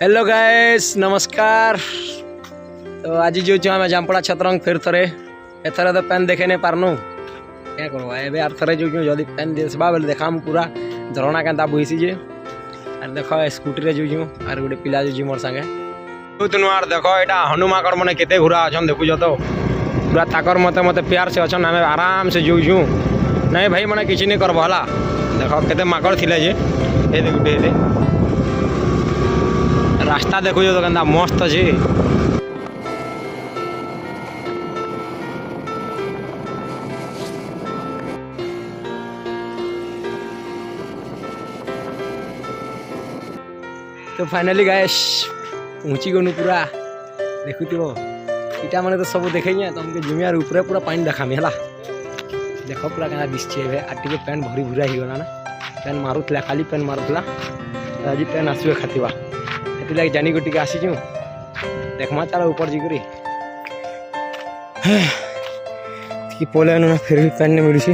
Hello guys नमस्कार। तो आज जो आम जामपड़ा छतरंग फिर थरे एथर तो पेन देखे नहीं पारनु क्या करवा ए यार थरे जो जल्दी पेन देसबा बेले देखा पूरा झरणा केनता बहिसी जे आर देखो स्कूटी रे जो आर गोटे पिला जो मोर संगे तुनु आर देखो एटा हनुमाकर मने केते घुरा अछन देखु तो पूरा ताकर मते मते प्यार से अछन आमे आराम से जो नहीं भाई मने किछि नहीं करबो हला देखो केते माकड़ थिले जे ए देखुटे दे रास्ता देखो तो कहता मस्त अच्छे। तो फाइनली गाइस पहुंची गनु पूरा देखुथिबो इटा माने तो सब देखे तुमके जुमियार ऊपर पूरा पानी देखा है देख पूरा क्या दिखे आर टे पेन भरी भूरा ही गला ना पेन मारुला खाली पेन मारुला आज पेन आसवे खातिबा लगे जानी गोटी आसी देखमा तारा ऊपर जीकरी पोले फिर भी पेन नहीं मिलूसी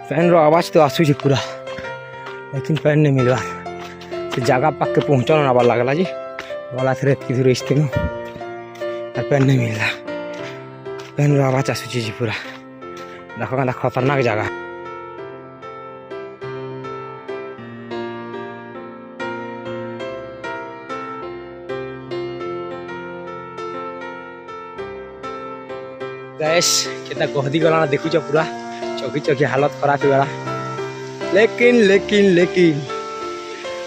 पेन रो आवाज तो आसूँ पूरा लेकिन पेन नहीं मिलवा जगह पाक के पहुँचल ना लगला जी गला थे एतकी दूर इसते पेन नहीं मिलला पेन रो आवाज आसूँ जी पूरा देखो क्या खतरनाक जगह गैस केता गहदी गला देखुच पूरा चौकी चौकी हालत खराब होगा लेकिन लेकिन लेकिन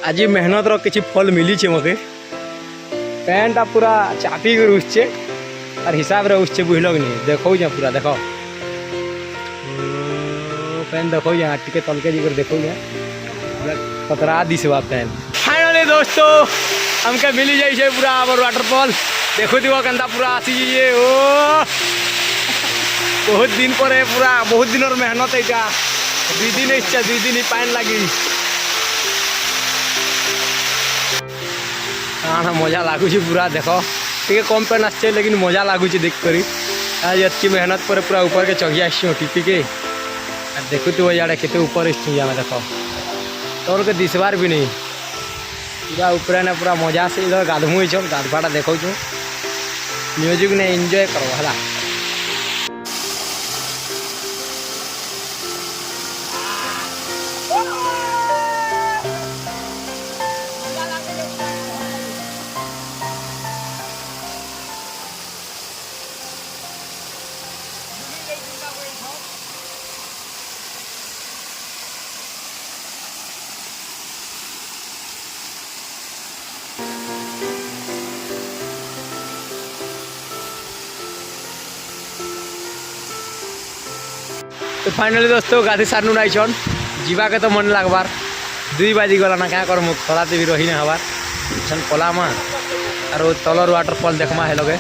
आज मेहनत रो किसी फल मिली मते पैंटा पूरा चापी कर उसचे और हिसाब रे उसचे बुझल नहीं देखो पूरा देखो पैन देखो टिके तलके जी देखो पूरा खतरा दिसवा पैन फाइनली दोस्तों हमके मिली जाइए पूरा वाटरफॉल देखो दिवा केनता पूरा आसी जाइए ओ बहुत दिन पर पूरा बहुत दिन मेहनत है दुई दिन इच्छा दुई दिन पानी लगी हाँ मजा लगुच पूरा देखो टे कम पेन आसे लेकिन मजा लगुच देख कर आज ये मेहनत पर पूरा ऊपर के चढ़ी आसी टिपी के देखु तो इे के ऊपर आम देख तौर के दिशबार भी नहीं पूरा ऊपर ने पूरा मजा से इधर गाधमु चल गाधवाटा देखो म्यूजिक ने एंजॉय करो है। तो फाइनली दोस्तों गाधी सारनु नाई छन जीवा के तो मन लगबार 2 बाजी गला ना क्या कर खड़ा भी रही ना हबार छन पलामा और तलर वाटरफॉल देखमा है लगे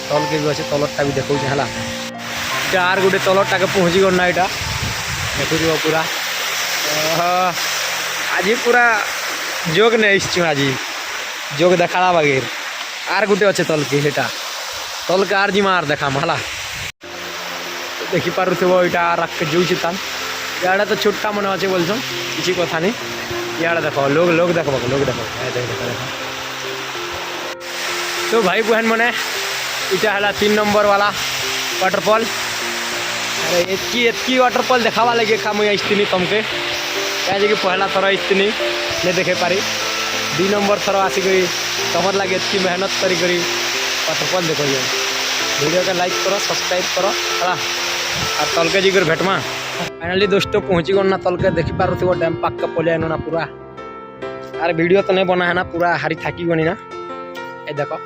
तल के भी अच्छे तलरटा भी देखो है आर गोटे तलरटा के पहुँची गना यहाँ देखु पूरा आज पूरा जोग नहीं आज जोग देखा बगैर आर गोटे अच्छे तल के तल के आर जिमा आर देखा है देखी पार यहाँ रख के जो तान इे तो छोटा मन अच्छे बोल किसी कथा नहीं इे देख लोग लोग देख लोग देख तो भाई बहन मैंने इटा है 3 नंबर वाला वाटरफॉल अरे एतकी वाटरफॉल देखा लगे खा मुझे इतनी तुमके क्या कि पहला थर इतनी नहीं देखे पारी 2 नंबर थर आसिक तुम लगे इतनी मेहनत करी वाटरफॉल देखो वीडियो के लाइक करो सब्सक्राइब करो है और तलके जी कर भेटमा फाइनली दोस्तों पहुँची गना तलके देखी पार डैम पाक के पलिया ना पूरा अरे वीडियो तो नहीं बना है ना पूरा हारी थाकी गनी ना ये देखो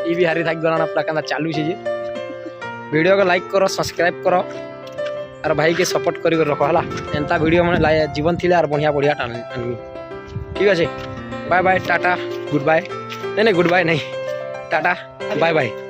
ये भी हारी थाकी गला ना पूरा क्या चालू है वीडियो को लाइक करो सब्सक्राइब करो और भाई के सपोर्ट कर रखो है एंता वीडियो मैंने जीवन थी और बढ़िया बढ़िया आनमी ठीक अच्छे bye bye tata goodbye नहीं गुड बाय नहीं टाटा बाय बाय।